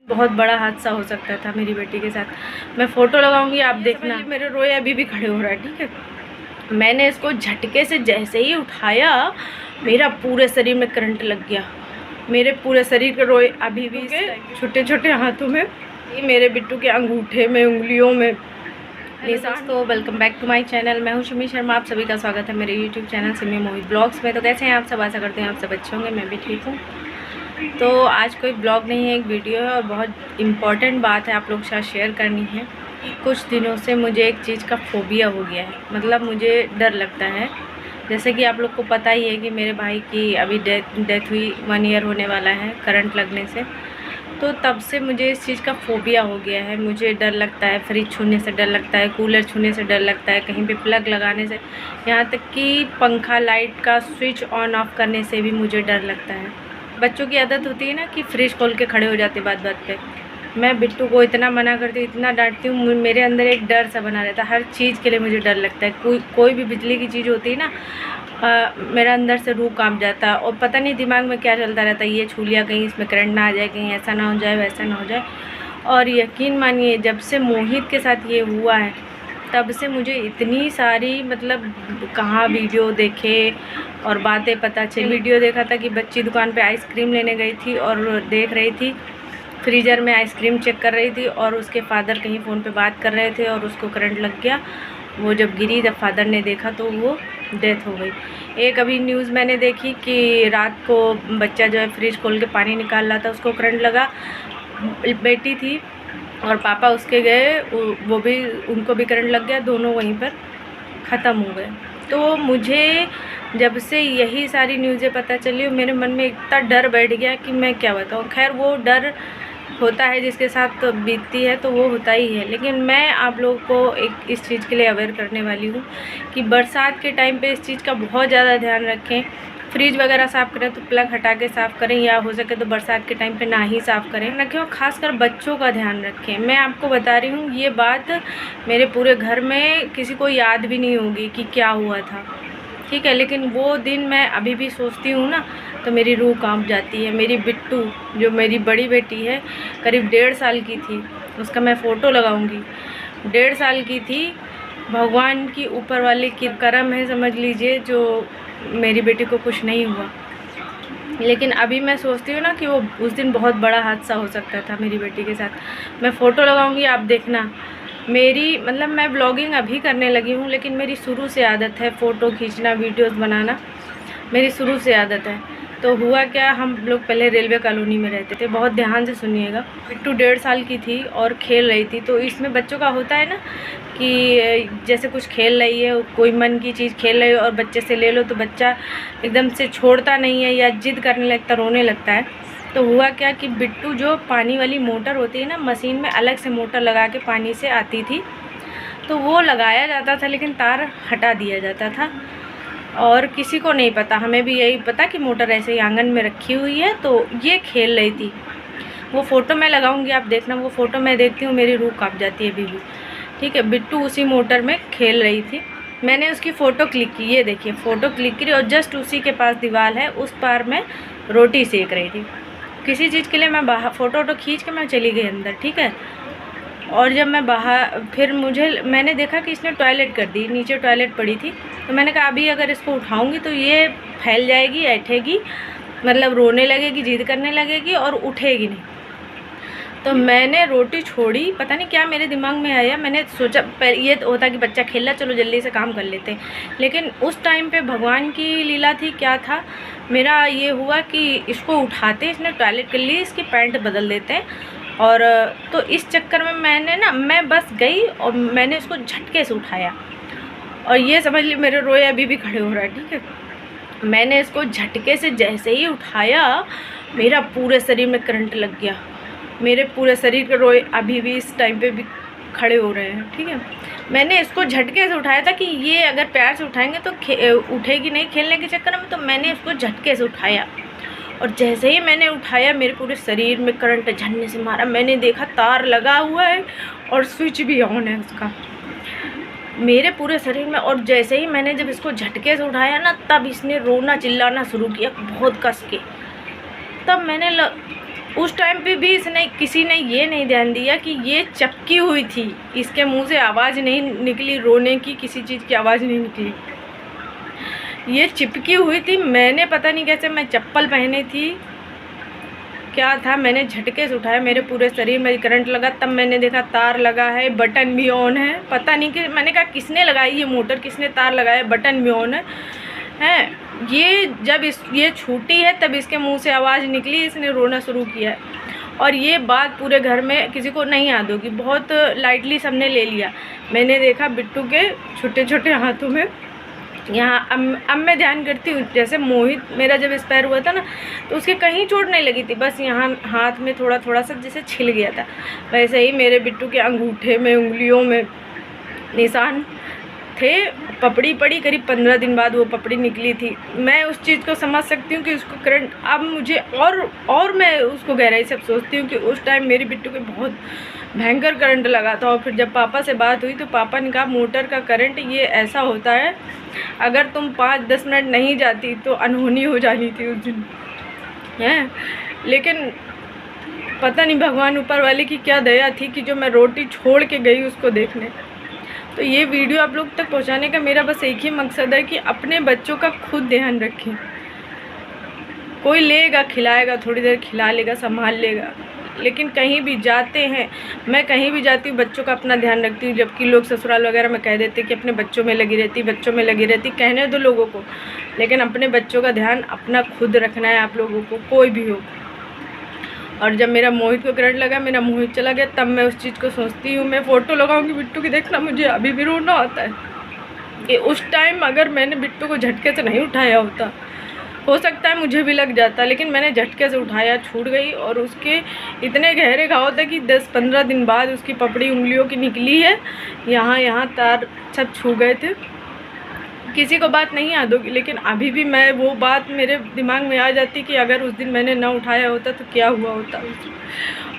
बहुत बड़ा हादसा हो सकता था मेरी बेटी के साथ। मैं फ़ोटो लगाऊंगी, आप देखना। मेरे रोए अभी भी खड़े हो रहा है, ठीक है। मैंने इसको झटके से जैसे ही उठाया, मेरा पूरे शरीर में करंट लग गया। मेरे पूरे शरीर के रोए अभी भी छोटे छोटे हाथों में, ये मेरे बिट्टू के अंगूठे में, उंगलियों में निशान। तो welcome back to my channel. मैं हूं शमी शर्मा, आप सभी का स्वागत है मेरे यूट्यूब चैनल सिमी मोहित ब्लॉग्स में। तो कैसे हैं आप सब? आशा करते हैं आप सब अच्छे होंगे, मैं भी ठीक हूँ। तो आज कोई ब्लॉग नहीं है, एक वीडियो है और बहुत इम्पॉर्टेंट बात है आप लोग के साथ शेयर करनी है। कुछ दिनों से मुझे एक चीज़ का फोबिया हो गया है, मतलब मुझे डर लगता है। जैसे कि आप लोग को पता ही है कि मेरे भाई की अभी डेथ हुई, 1 ईयर होने वाला है करंट लगने से। तो तब से मुझे इस चीज़ का फोबिया हो गया है। मुझे डर लगता है फ्रिज छूने से, डर लगता है कूलर छूने से, डर लगता है कहीं पे प्लग लगाने से, यहाँ तक कि पंखा लाइट का स्विच ऑन ऑफ करने से भी मुझे डर लगता है। बच्चों की आदत होती है ना कि फ्रिज खोल के खड़े हो जाते बात बात पे। मैं बिट्टू को इतना मना करती हूँ, इतना डांटती हूँ, मेरे अंदर एक डर सा बना रहता है। हर चीज़ के लिए मुझे डर लगता है। कोई भी बिजली की चीज़ होती है ना, मेरा अंदर से रूह कांप जाता है और पता नहीं दिमाग में क्या चलता रहता है, ये छू लिया कहीं इसमें करंट ना आ जाए, कहीं ऐसा ना हो जाए, वैसा ना हो जाए। और यकीन मानिए, जब से मोहित के साथ ये हुआ है तब से मुझे इतनी सारी, मतलब कहाँ वीडियो देखे और बातें पता चली। वीडियो देखा था कि बच्ची दुकान पे आइसक्रीम लेने गई थी और देख रही थी फ्रीज़र में आइसक्रीम चेक कर रही थी और उसके फादर कहीं फ़ोन पे बात कर रहे थे और उसको करंट लग गया। वो जब गिरी, जब फादर ने देखा तो वो डेथ हो गई। एक अभी न्यूज़ मैंने देखी कि रात को बच्चा जो है फ्रिज खोल के पानी निकाल रहा था, उसको करंट लगा। बेटी थी और पापा उसके गए, वो भी, उनको भी करंट लग गया, दोनों वहीं पर ख़त्म हो गए। तो मुझे जब से यही सारी न्यूज़ें पता चली, मेरे मन में इतना डर बैठ गया कि मैं क्या बताऊँ। खैर, वो डर होता है जिसके साथ तो बीतती है तो वो होता ही है, लेकिन मैं आप लोगों को एक इस चीज़ के लिए अवेयर करने वाली हूँ कि बरसात के टाइम पे इस चीज़ का बहुत ज़्यादा ध्यान रखें। फ्रिज वगैरह साफ़ करें तो प्लग हटा के साफ़ करें, या हो सके तो बरसात के टाइम पे ना ही साफ़ करें रखें, और ख़ासकर बच्चों का ध्यान रखें। मैं आपको बता रही हूँ, ये बात मेरे पूरे घर में किसी को याद भी नहीं होगी कि क्या हुआ था, ठीक है। लेकिन वो दिन मैं अभी भी सोचती हूँ ना तो मेरी रूह कांप जाती है। मेरी बिट्टू, जो मेरी बड़ी बेटी है, करीब 1.5 साल की थी, उसका मैं फ़ोटो लगाऊंगी। 1.5 साल की थी। भगवान की, ऊपर वाले की करम है समझ लीजिए, जो मेरी बेटी को कुछ नहीं हुआ। लेकिन अभी मैं सोचती हूँ ना कि वो उस दिन बहुत बड़ा हादसा हो सकता था मेरी बेटी के साथ। मैं फ़ोटो लगाऊंगी, आप देखना। मेरी, मतलब मैं ब्लॉगिंग अभी करने लगी हूँ, लेकिन मेरी शुरू से आदत है फ़ोटो खींचना, वीडियोस बनाना, मेरी शुरू से आदत है। तो हुआ क्या, हम लोग पहले रेलवे कॉलोनी में रहते थे। बहुत ध्यान से सुनिएगा। बिट्टू 1.5 साल की थी और खेल रही थी। तो इसमें बच्चों का होता है ना कि जैसे कुछ खेल रही है, कोई मन की चीज़ खेल रही है और बच्चे से ले लो तो बच्चा एकदम से छोड़ता नहीं है या जिद करने लगता, रोने लगता है। तो हुआ क्या कि बिट्टू, जो पानी वाली मोटर होती है ना, मशीन में अलग से मोटर लगा के पानी से आती थी, तो वो लगाया जाता था लेकिन तार हटा दिया जाता था और किसी को नहीं पता। हमें भी यही पता कि मोटर ऐसे ही आंगन में रखी हुई है। तो ये खेल रही थी। वो फ़ोटो मैं लगाऊंगी, आप देखना। वो फ़ोटो मैं देखती हूँ, मेरी रूह कांप जाती है अभी भी, ठीक है। बिट्टू उसी मोटर में खेल रही थी। मैंने उसकी फ़ोटो क्लिक की, ये देखिए फ़ोटो क्लिक की, और जस्ट उसी के पास दीवार है, उस पार मैं रोटी सेक रही थी। किसी चीज़ के लिए मैं बाहर फ़ोटो खींच के मैं चली गई अंदर, ठीक है। और जब मैं बाहर, फिर मैंने देखा कि इसने टॉयलेट कर दी, नीचे टॉयलेट पड़ी थी। तो मैंने कहा अभी अगर इसको उठाऊंगी तो ये फैल जाएगी, ऐठेगी, मतलब रोने लगेगी, जिद करने लगेगी और उठेगी नहीं। तो मैंने रोटी छोड़ी, पता नहीं क्या मेरे दिमाग में आया। मैंने सोचा ये होता कि बच्चा खेल रहा, चलो जल्दी से काम कर लेते हैं। लेकिन उस टाइम पे भगवान की लीला थी, क्या था, मेरा ये हुआ कि इसको उठाते, इसने टॉयलेट कर ली, इसकी पैंट बदल देते हैं। और तो इस चक्कर में मैं बस गई और मैंने इसको झटके से उठाया, और ये समझ ली मेरे रोए अभी भी खड़े हो रहा है, ठीक है। मैंने इसको झटके से जैसे ही उठाया, मेरा पूरे शरीर में करंट लग गया। मेरे पूरे शरीर के रोए अभी भी इस टाइम पे भी खड़े हो रहे हैं, ठीक है। मैंने इसको झटके से उठाया था कि ये अगर प्यार से उठाएंगे तो उठेगी नहीं खेलने के चक्कर में। तो मैंने इसको झटके से उठाया और जैसे ही मैंने उठाया, मेरे पूरे शरीर में करंट झन्ने से मारा। मैंने देखा तार लगा हुआ है और स्विच भी ऑन है उसका, मेरे पूरे शरीर में। और जैसे ही मैंने जब इसको झटके से उठाया ना, तब इसने रोना चिल्लाना शुरू किया बहुत कस के। तब मैंने उस टाइम पे भी इसने किसी ने ये नहीं ध्यान दिया कि ये चपकी हुई थी, इसके मुंह से आवाज़ नहीं निकली, रोने की किसी चीज़ की आवाज़ नहीं निकली, ये चिपकी हुई थी। मैंने पता नहीं कैसे, मैं चप्पल पहनी थी क्या था, मैंने झटके से उठाया, मेरे पूरे शरीर में करंट लगा। तब मैंने देखा तार लगा है, बटन भी ऑन है। पता नहीं कि मैंने कहा किसने लगाई ये मोटर, किसने तार लगाया, बटन भी ऑन है। ये जब ये छूटी है तब इसके मुंह से आवाज़ निकली, इसने रोना शुरू किया है। और ये बात पूरे घर में किसी को नहीं याद होगी, बहुत लाइटली सबने ले लिया। मैंने देखा बिट्टू के छोटे छोटे हाथों में, यहाँ अब मैं ध्यान करती हूँ, जैसे मोहित मेरा जब एक्सपायर हुआ था ना, तो उसके कहीं चोट नहीं लगी थी, बस यहाँ हाथ में थोड़ा थोड़ा सा जैसे छिल गया था। वैसे ही मेरे बिट्टू के अंगूठे में, उंगलियों में निशान थे। पपड़ी पड़ी, करीब 15 दिन बाद वो पपड़ी निकली थी। मैं उस चीज़ को समझ सकती हूँ कि उसको करंट, अब मुझे और मैं उसको गहराई से सोचती हूँ कि उस टाइम मेरी बिट्टू के बहुत भयंकर करंट लगा था। और फिर जब पापा से बात हुई तो पापा ने कहा मोटर का करंट ये ऐसा होता है, अगर तुम 5-10 मिनट नहीं जाती तो अनहोनी हो जानी थी उस दिन है। लेकिन पता नहीं भगवान ऊपर वाले की क्या दया थी कि जो मैं रोटी छोड़ के गई उसको देखने। तो ये वीडियो आप लोग तक पहुंचाने का मेरा बस एक ही मकसद है कि अपने बच्चों का खुद ध्यान रखें। कोई लेगा, खिलाएगा, थोड़ी देर खिला लेगा, संभाल लेगा, लेकिन कहीं भी जाते हैं, मैं कहीं भी जाती हूँ बच्चों का अपना ध्यान रखती हूँ। जबकि लोग ससुराल वगैरह में कह देते कि अपने बच्चों में लगी रहती, बच्चों में लगी रहती, कहने दो लोगों को, लेकिन अपने बच्चों का ध्यान अपना खुद रखना है आप लोगों को, कोई भी हो। और जब मेरा मोहित को करंट लगा, मेरा मोहित चला गया, तब मैं उस चीज़ को सोचती हूँ। मैं फ़ोटो लगाऊंगी बिट्टू की, देखना मुझे अभी भी रोना आता है कि उस टाइम अगर मैंने बिट्टू को झटके से नहीं उठाया होता, हो सकता है मुझे भी लग जाता, लेकिन मैंने झटके से उठाया, छूट गई। और उसके इतने गहरे घाव थे कि 10-15 दिन बाद उसकी पपड़ी उंगलियों की निकली है, यहाँ तार सब छू गए थे। किसी को बात नहीं याद होगी, लेकिन अभी भी मैं वो बात मेरे दिमाग में आ जाती कि अगर उस दिन मैंने ना उठाया होता तो क्या हुआ होता।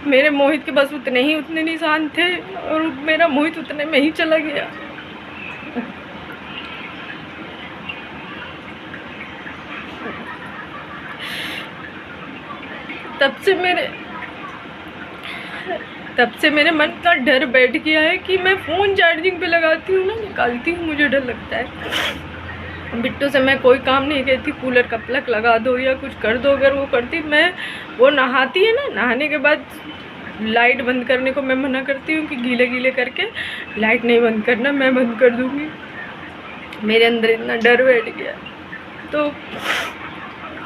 मेरे मोहित के बस उतने निशान थे और मेरा मोहित उतने में ही चला गया। तब से मेरे मन का डर बैठ गया है कि मैं फ़ोन चार्जिंग पे लगाती हूँ ना, निकालती हूँ, मुझे डर लगता है। बिट्टू से मैं कोई काम नहीं कहती, कूलर का प्लग लगा दो या कुछ कर दो, अगर वो करती, मैं वो नहाती है ना, नहाने के बाद लाइट बंद करने को मैं मना करती हूँ कि गीले गीले करके लाइट नहीं बंद करना, मैं बंद कर दूँगी। मेरे अंदर इतना डर बैठ गया। तो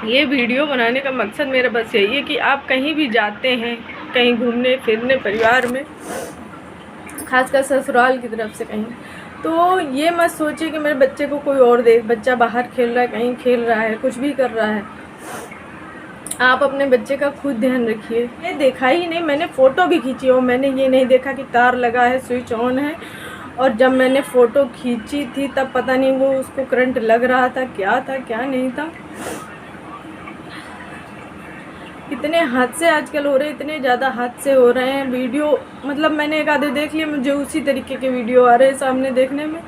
ये वीडियो बनाने का मकसद मेरा बस यही है कि आप कहीं भी जाते हैं, कहीं घूमने फिरने परिवार में, खासकर ससुराल की तरफ से कहीं, तो ये मत सोचिए कि मेरे बच्चे को कोई और देख, बच्चा बाहर खेल रहा है, कहीं खेल रहा है, कुछ भी कर रहा है। आप अपने बच्चे का खुद ध्यान रखिए। ये देखा ही नहीं, मैंने फ़ोटो भी खींची हो, मैंने ये नहीं देखा कि तार लगा है, स्विच ऑन है। और जब मैंने फ़ोटो खींची थी तब पता नहीं वो उसको करंट लग रहा था क्या नहीं था। इतने हादसे आजकल हो रहे हैं, इतने ज़्यादा हादसे हो रहे हैं। वीडियो मतलब मैंने एक आधे देख लिए, मुझे उसी तरीके के वीडियो आ रहे हैं सामने देखने में।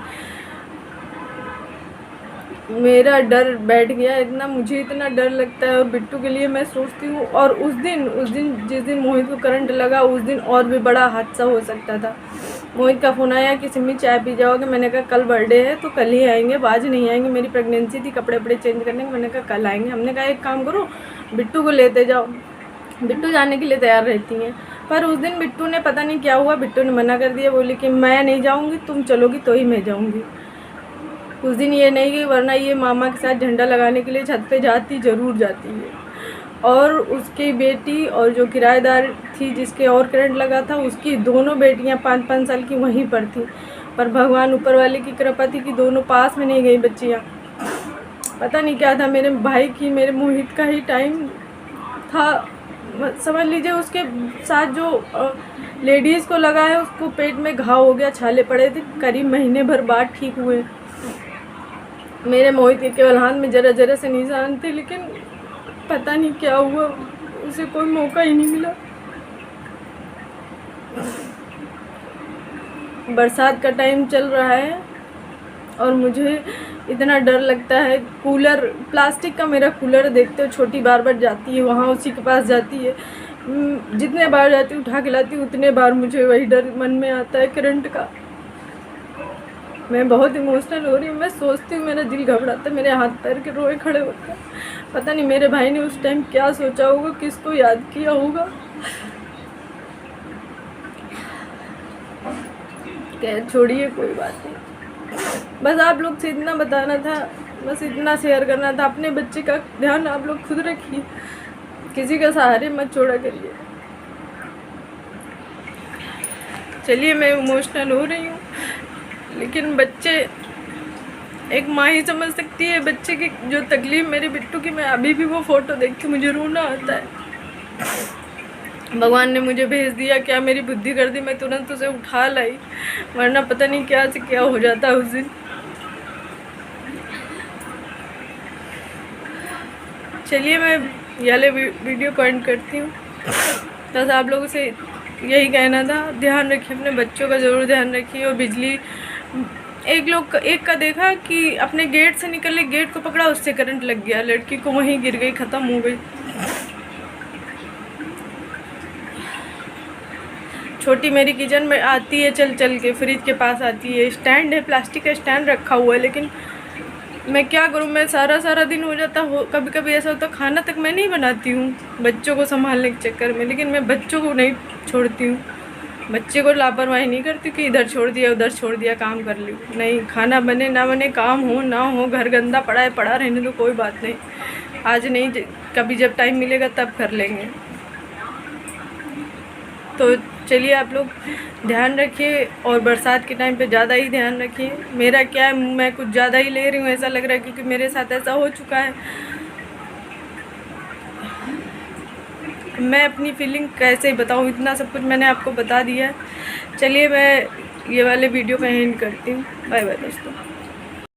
मेरा डर बैठ गया इतना, मुझे इतना डर लगता है। और बिट्टू के लिए मैं सोचती हूँ। और उस दिन जिस दिन मोहित को करंट लगा, उस दिन और भी बड़ा हादसा हो सकता था। मोहित का फ़ोन आया कि सिम्मी चाय पी जाओगे। मैंने कहा कल बर्थडे है तो कल ही आएंगे, आज नहीं आएंगे। मेरी प्रेगनेंसी थी, कपड़े वपड़े चेंज करने के। मैंने कहा कल आएंगे। हमने कहा एक काम करो, बिट्टू को लेते जाओ। बिट्टू जाने के लिए तैयार रहती हैं, पर उस दिन बिट्टू ने पता नहीं क्या हुआ, बिट्टू ने मना कर दिया। बोली कि मैं नहीं जाऊँगी, तुम चलोगी तो ही मैं जाऊँगी। उस दिन ये नहीं गई, वरना ये मामा के साथ झंडा लगाने के लिए छत पे ज़रूर जाती है। और उसकी बेटी और जो किराएदार थी जिसके और करंट लगा था, उसकी दोनों बेटियां 5-5 साल की वहीं पर थी। पर भगवान ऊपर वाले की कृपा थी कि दोनों पास में नहीं गई बच्चियां। पता नहीं क्या था, मेरे भाई की, मेरे मोहित का ही टाइम था। समझ लीजिए उसके साथ जो लेडीज़ को लगा है उसको पेट में घाव हो गया, छाले पड़े थे, करीब महीने भर बाद ठीक हुए। मेरे मोहित के केवल हाथ में जरा से निशान थे, लेकिन पता नहीं क्या हुआ, उसे कोई मौका ही नहीं मिला। बरसात का टाइम चल रहा है और मुझे इतना डर लगता है। कूलर, प्लास्टिक का मेरा कूलर देखते हो, छोटी बार जाती है वहाँ, उसी के पास जाती है। जितने बार जाती हूँ उठा के लाती हूँ उतने बार मुझे वही डर मन में आता है करंट का। मैं बहुत इमोशनल हो रही हूँ। मैं सोचती हूँ मेरा दिल घबराता है, मेरे हाथ पैर के रोए खड़े होते हैं। पता नहीं मेरे भाई ने उस टाइम क्या सोचा होगा, किसको याद किया होगा। छोड़िए, कोई बात नहीं। बस आप लोग से इतना बताना था, बस इतना शेयर करना था। अपने बच्चे का ध्यान आप लोग खुद रखिए, किसी का सहारे मत छोड़ा करिए। चलिए, मैं इमोशनल हो रही हूँ, लेकिन बच्चे, एक माँ ही समझ सकती है बच्चे की जो तकलीफ़ मेरे बिट्टू की। मैं अभी भी वो फ़ोटो देख के मुझे रोना आता है। भगवान ने मुझे भेज दिया, क्या मेरी बुद्धि कर दी, मैं तुरंत उसे उठा लाई, वरना पता नहीं क्या से क्या हो जाता उस दिन। चलिए, मैं ये वाले वीडियो को एंड करती हूँ। बस आप लोगों से यही कहना था, ध्यान रखिए, अपने बच्चों का ज़रूर ध्यान रखिए। और बिजली, एक का देखा कि अपने गेट से निकले, गेट को पकड़ा, उससे करंट लग गया, लड़की को वहीं गिर गई, ख़त्म हो गई। छोटी मेरी किचन में आती है चल चल के, फ्रिज के पास आती है। स्टैंड है, प्लास्टिक का स्टैंड रखा हुआ है, लेकिन मैं क्या करूँ, मैं सारा दिन हो जाता हो। कभी कभी ऐसा होता, खाना तक मैं नहीं बनाती हूँ बच्चों को संभालने के चक्कर में, लेकिन मैं बच्चों को नहीं छोड़ती हूँ। बच्चे को लापरवाही नहीं करती कि इधर छोड़ दिया उधर छोड़ दिया, काम कर ली। नहीं, खाना बने ना बने, काम हो ना हो, घर गंदा पड़ा है पड़ा रहने दो, कोई बात नहीं। आज नहीं, कभी जब टाइम मिलेगा तब कर लेंगे। तो चलिए, आप लोग ध्यान रखिए, और बरसात के टाइम पे ज़्यादा ही ध्यान रखिए। मेरा क्या है, मैं कुछ ज़्यादा ही ले रही हूँ, ऐसा लग रहा है, क्योंकि मेरे साथ ऐसा हो चुका है। मैं अपनी फीलिंग कैसे ही बताऊँ, इतना सब कुछ मैंने आपको बता दिया है। चलिए, मैं ये वाले वीडियो का एंड करती हूँ। बाय बाय दोस्तों।